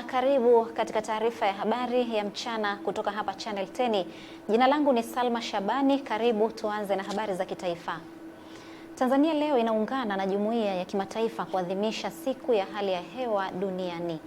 na karibu katika taarifa ya habari ya mchana kutoka hapa Channel 10. Jina langu ni Salma Shabani. Karibu tuanze na habari za kitaifa. Tanzania leo inaungana na jumuiya ya kimataifa kuadhimisha siku ya hali ya hewa duniani.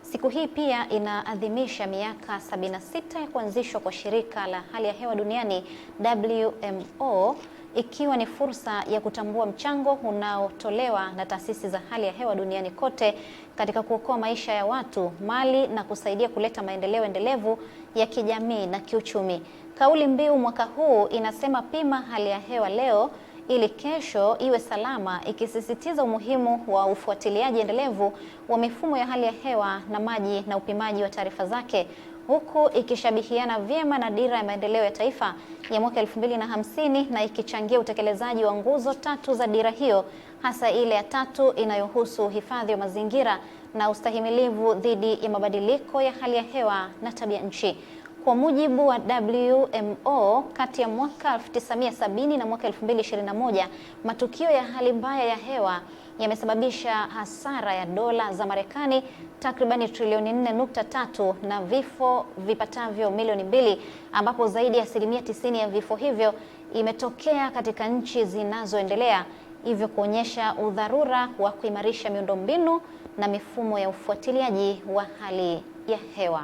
Siku hii pia inaadhimisha miaka 76 ya kuanzishwa kwa shirika la hali ya hewa duniani WMO, ikiwa ni fursa ya kutambua mchango unaotolewa na taasisi za hali ya hewa duniani kote katika kuokoa maisha ya watu, mali na kusaidia kuleta maendeleo endelevu ya kijamii na kiuchumi. Kauli mbiu mwaka huu inasema pima hali ya hewa leo ili kesho iwe salama, ikisisitiza umuhimu wa ufuatiliaji endelevu wa mifumo ya hali ya hewa na maji na upimaji wa taarifa zake, huku ikishabihiana vyema na dira ya maendeleo ya taifa ya mwaka 2050 na ikichangia utekelezaji wa nguzo tatu za dira hiyo, hasa ile ya tatu inayohusu uhifadhi wa mazingira na ustahimilivu dhidi ya mabadiliko ya hali ya hewa na tabia nchi. Kwa mujibu wa WMO, kati ya mwaka 1970 na mwaka 2021, matukio ya hali mbaya ya hewa yamesababisha hasara ya dola za Marekani takribani trilioni 4.3 na vifo vipatavyo milioni 2, ambapo zaidi ya 90% ya vifo hivyo imetokea katika nchi zinazoendelea, hivyo kuonyesha udharura wa kuimarisha miundombinu na mifumo ya ufuatiliaji wa hali ya hewa.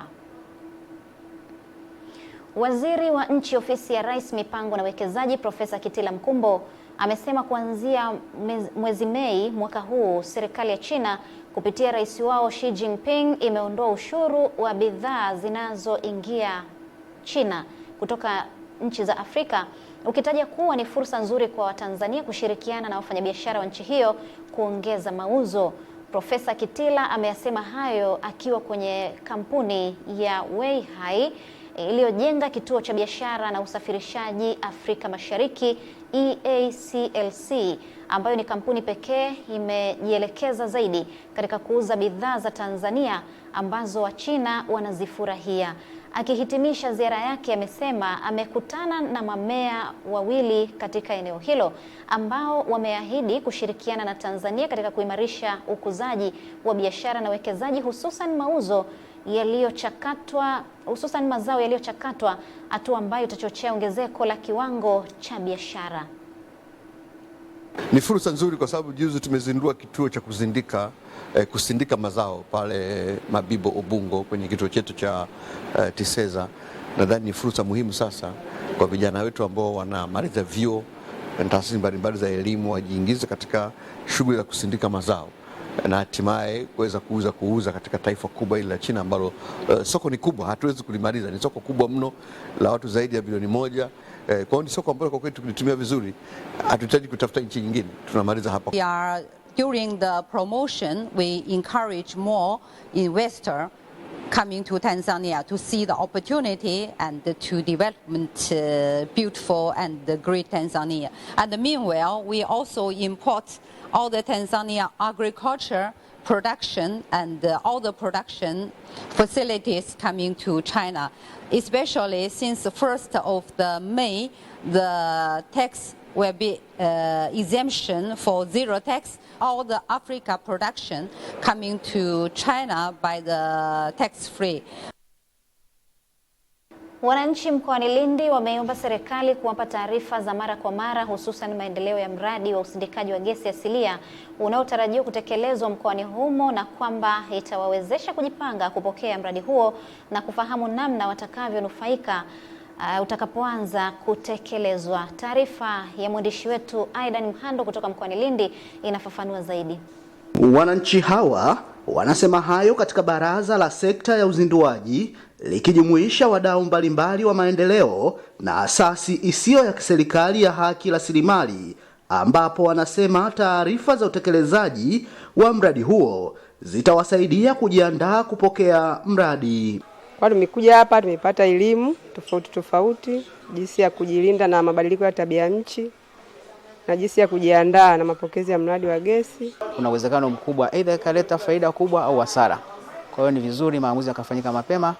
Waziri wa Nchi Ofisi ya Rais, Mipango na Uwekezaji, Profesa Kitila Mkumbo amesema kuanzia mwezi Mei mwaka huu serikali ya China kupitia rais wao Xi Jinping imeondoa ushuru wa bidhaa zinazoingia China kutoka nchi za Afrika, ukitaja kuwa ni fursa nzuri kwa Watanzania kushirikiana na wafanyabiashara wa nchi hiyo kuongeza mauzo. Profesa Kitila ameyasema hayo akiwa kwenye kampuni ya Weihai iliyojenga kituo cha biashara na usafirishaji Afrika Mashariki EACLC, ambayo ni kampuni pekee imejielekeza zaidi katika kuuza bidhaa za Tanzania ambazo Wachina wanazifurahia. Akihitimisha ziara yake, amesema amekutana na mamea wawili katika eneo hilo ambao wameahidi kushirikiana na Tanzania katika kuimarisha ukuzaji wa biashara na uwekezaji, hususan mazao yaliyochakatwa, hatua ambayo itachochea ongezeko la kiwango cha biashara. Ni fursa nzuri kwa sababu juzi tumezindua kituo cha kusindika mazao pale Mabibo Ubungo kwenye kituo chetu cha Tiseza. Nadhani ni fursa muhimu sasa kwa vijana wetu ambao wanamaliza vyuo na taasisi mbalimbali za elimu wajiingize katika shughuli za kusindika mazao na hatimaye kuweza kuuza katika taifa kubwa hili la China ambalo soko ni kubwa, hatuwezi kulimaliza. Ni soko kubwa mno la watu zaidi ya bilioni 1. Kwa hiyo ni soko ambalo kwa kweli tukitumia vizuri, hatuhitaji kutafuta nchi nyingine, tunamaliza hapa. During the promotion, we encourage more investors coming to Tanzania to see the opportunity and to development beautiful and great Tanzania. And meanwhile, we also import all the Tanzania agriculture production and all the production facilities coming to China, especially since the 1st of May, the tax will be exemption for zero tax. All the Africa production coming to China by the tax free. Wananchi mkoani Lindi wameomba serikali kuwapa taarifa za mara kwa mara, hususan maendeleo ya mradi wa usindikaji wa gesi asilia unaotarajiwa kutekelezwa mkoani humo, na kwamba itawawezesha kujipanga kupokea mradi huo na kufahamu namna watakavyonufaika utakapoanza kutekelezwa. Taarifa ya mwandishi wetu Aidan Mhando kutoka mkoani Lindi inafafanua zaidi. Wananchi hawa wanasema hayo katika baraza la sekta ya uzinduaji likijumuisha wadau mbalimbali wa maendeleo na asasi isiyo ya kiserikali ya haki rasilimali, ambapo wanasema taarifa za utekelezaji wa mradi huo zitawasaidia kujiandaa kupokea mradi. Kwa tumekuja hapa tumepata elimu tofauti jinsi ya kujilinda na mabadiliko ya tabia nchi na jinsi ya kujiandaa na mapokezi ya mradi wa gesi. Kuna uwezekano mkubwa aidha ikaleta faida kubwa au hasara. Kwa hiyo ni vizuri maamuzi yakafanyika mapema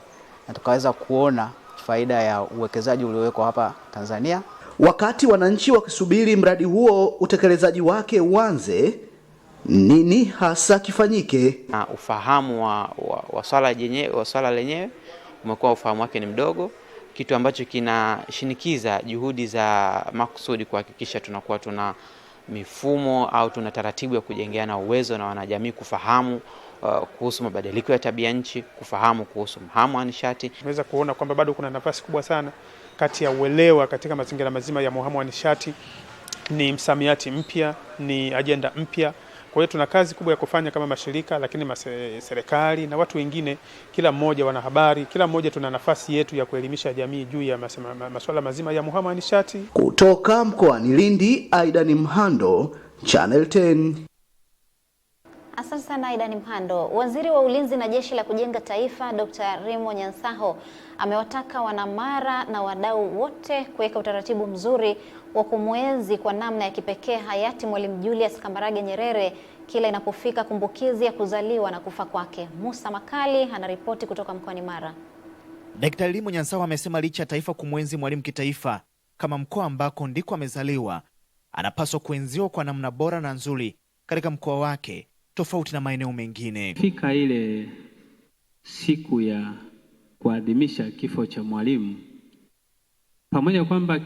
na tukaweza kuona faida ya uwekezaji uliowekwa hapa Tanzania. Wakati wananchi wakisubiri mradi huo utekelezaji wake uanze, nini hasa kifanyike. Na ufahamu wa swala lenyewe umekuwa ufahamu wake ni mdogo, kitu ambacho kinashinikiza juhudi za makusudi kuhakikisha tunakuwa tuna mifumo au tuna taratibu ya kujengeana uwezo na wanajamii kufahamu kuhusu mabadiliko ya tabia nchi, kufahamu kuhusu mhamo wa nishati. Tunaweza kuona kwamba bado kuna nafasi kubwa sana kati ya uelewa katika mazingira mazima ya mhamo wa nishati, ni msamiati mpya, ni ajenda mpya. Kwa hiyo tuna kazi kubwa ya kufanya kama mashirika, lakini serikali na watu wengine, kila mmoja wanahabari, kila mmoja tuna nafasi yetu ya kuelimisha jamii juu ya masuala mazima ya mhamo wa nishati. Kutoka mkoani Lindi, Aidan Mhando, Channel 10. Asante sana Aidan Mhando. Waziri wa Ulinzi na Jeshi la Kujenga Taifa Dr. Remo Nyansaho amewataka wanamara na wadau wote kuweka utaratibu mzuri wa kumwenzi kwa namna ya kipekee hayati Mwalimu Julius Kambarage Nyerere kila inapofika kumbukizi ya kuzaliwa na kufa kwake. Musa Makali anaripoti kutoka mkoani Mara. Dr. Remo Nyansaho amesema licha ya taifa kumwenzi Mwalimu kitaifa kama mkoa ambako ndiko amezaliwa, anapaswa kuenziwa kwa namna bora na nzuri katika mkoa wake tofauti na maeneo mengine. Fika ile siku ya kuadhimisha kifo cha Mwalimu, pamoja kwamba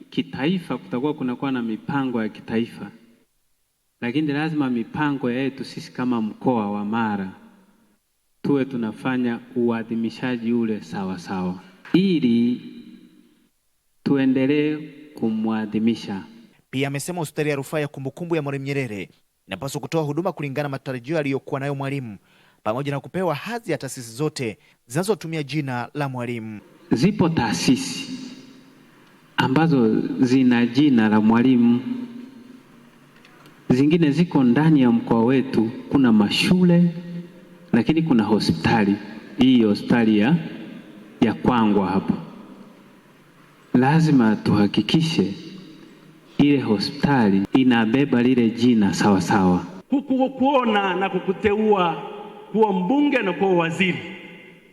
kitaifa kutakuwa kunakuwa na mipango ya kitaifa, lakini lazima mipango yetu sisi kama mkoa wa Mara tuwe tunafanya uadhimishaji ule sawa sawa, ili tuendelee kumwadhimisha. Pia amesema hospitali ya rufaa ya kumbukumbu ya Mwalimu Nyerere inapaswa kutoa huduma kulingana na matarajio aliyokuwa nayo Mwalimu, pamoja na kupewa hadhi ya taasisi zote zinazotumia jina la Mwalimu. Zipo taasisi ambazo zina jina la Mwalimu, zingine ziko ndani ya mkoa wetu. Kuna mashule, lakini kuna hospitali. Hii hospitali ya Kwangwa hapa, lazima tuhakikishe ile hospitali inabeba lile jina sawa sawa. Kukuona na kukuteua kuwa mbunge na kuwa waziri,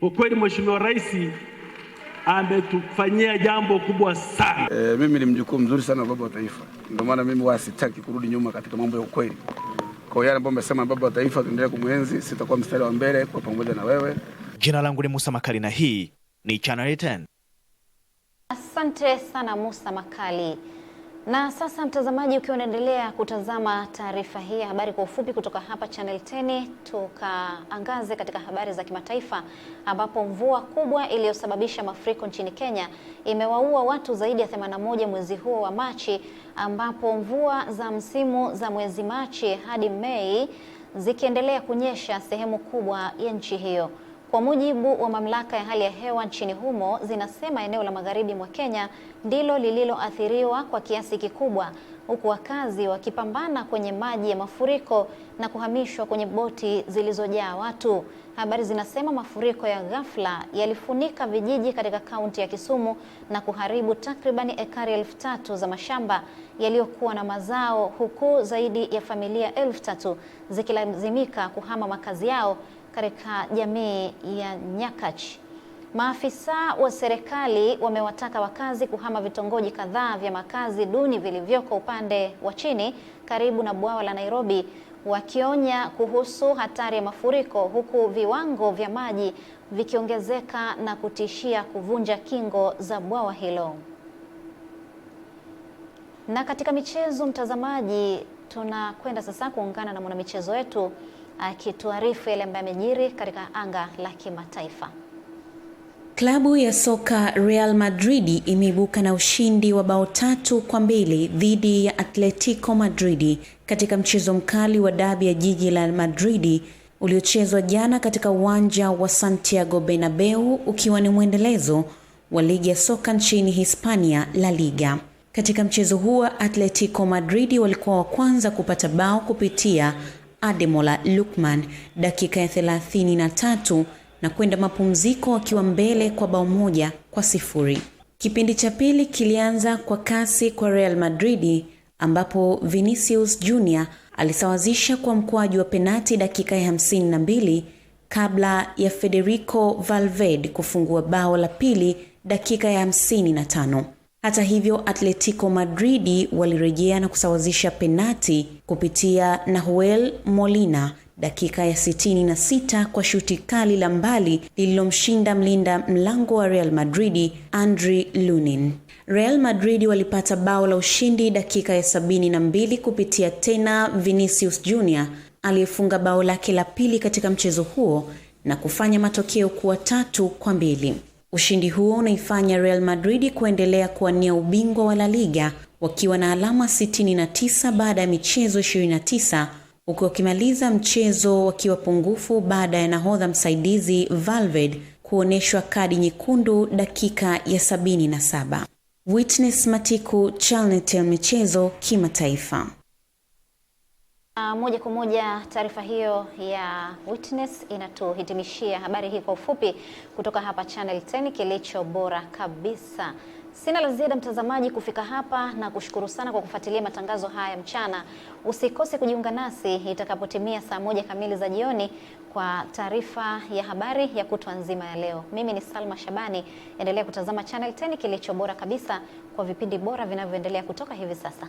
kwa kweli Mheshimiwa Rais ametufanyia jambo kubwa sana. Mimi ni mjukuu mzuri sana wa baba wa taifa, ndio maana mimi wasitaki kurudi nyuma katika mambo ya ukweli. Kwa hiyo yale ambayo umesema baba wa taifa tuendelee kumwenzi, sitakuwa mstari wa mbele kwa pamoja na wewe. Jina langu ni Musa Makali na hii ni Channel 10. Asante sana Musa Makali. Na sasa mtazamaji, ukiwa unaendelea kutazama taarifa hii ya habari kwa ufupi kutoka hapa Channel 10, tukaangaze katika habari za kimataifa, ambapo mvua kubwa iliyosababisha mafuriko nchini Kenya imewaua watu zaidi ya 81 mwezi huo wa Machi, ambapo mvua za msimu za mwezi Machi hadi Mei zikiendelea kunyesha sehemu kubwa ya nchi hiyo. Kwa mujibu wa mamlaka ya hali ya hewa nchini humo, zinasema eneo la magharibi mwa Kenya ndilo lililoathiriwa kwa kiasi kikubwa, huku wakazi wakipambana kwenye maji ya mafuriko na kuhamishwa kwenye boti zilizojaa watu. Habari zinasema mafuriko ya ghafla yalifunika vijiji katika kaunti ya Kisumu na kuharibu takribani ekari 3,000 za mashamba yaliyokuwa na mazao, huku zaidi ya familia 3,000 zikilazimika kuhama makazi yao katika jamii ya Nyakach. Maafisa wa serikali wamewataka wakazi kuhama vitongoji kadhaa vya makazi duni vilivyoko upande wa chini karibu na bwawa la Nairobi, wakionya kuhusu hatari ya mafuriko, huku viwango vya maji vikiongezeka na kutishia kuvunja kingo za bwawa hilo. Na katika michezo, mtazamaji, tunakwenda sasa kuungana na mwanamichezo wetu akituarifu yale ambayo yamejiri katika anga la kimataifa. Klabu ya soka Real Madrid imeibuka na ushindi wa bao 3-2 dhidi ya Atletico Madrid katika mchezo mkali wa dabi ya jiji la Madrid uliochezwa jana katika uwanja wa Santiago Bernabeu, ukiwa ni mwendelezo wa ligi ya soka nchini Hispania, La Liga. Katika mchezo huo Atletico Madrid walikuwa wa kwanza kupata bao kupitia Ademola Lookman dakika ya 33 na kwenda mapumziko wakiwa mbele kwa bao 1-0. Kipindi cha pili kilianza kwa kasi kwa Real Madrid, ambapo Vinicius Junior alisawazisha kwa mkwaju wa penati dakika ya 52 kabla ya Federico Valverde kufungua bao la pili dakika ya 55. Hata hivyo, Atletico Madrid walirejea na kusawazisha penati kupitia Nahuel Molina dakika ya 66 kwa shuti kali la mbali lililomshinda mlinda mlango wa Real Madrid Andre Lunin. Real Madrid walipata bao la ushindi dakika ya 72 kupitia tena Vinicius Junior aliyefunga bao lake la pili katika mchezo huo na kufanya matokeo kuwa 3-2. Ushindi huo unaifanya Real Madrid kuendelea kuwania ubingwa wa La Liga wakiwa na alama 69 baada ya michezo 29, huku wakimaliza mchezo wakiwa pungufu baada ya nahodha msaidizi Valverde kuoneshwa kadi nyekundu dakika ya 77. Witness Matiku, Channel michezo kimataifa. Moja kwa moja taarifa hiyo ya Witness inatuhitimishia habari hii kwa ufupi kutoka hapa Channel 10, kilicho bora kabisa. Sina la ziada mtazamaji kufika hapa, na kushukuru sana kwa kufuatilia matangazo haya mchana. Usikose kujiunga nasi itakapotimia saa 1 kamili za jioni kwa taarifa ya habari ya kutwa nzima ya leo. Mimi ni Salma Shabani, endelea kutazama Channel 10, kilicho bora kabisa kwa vipindi bora vinavyoendelea kutoka hivi sasa.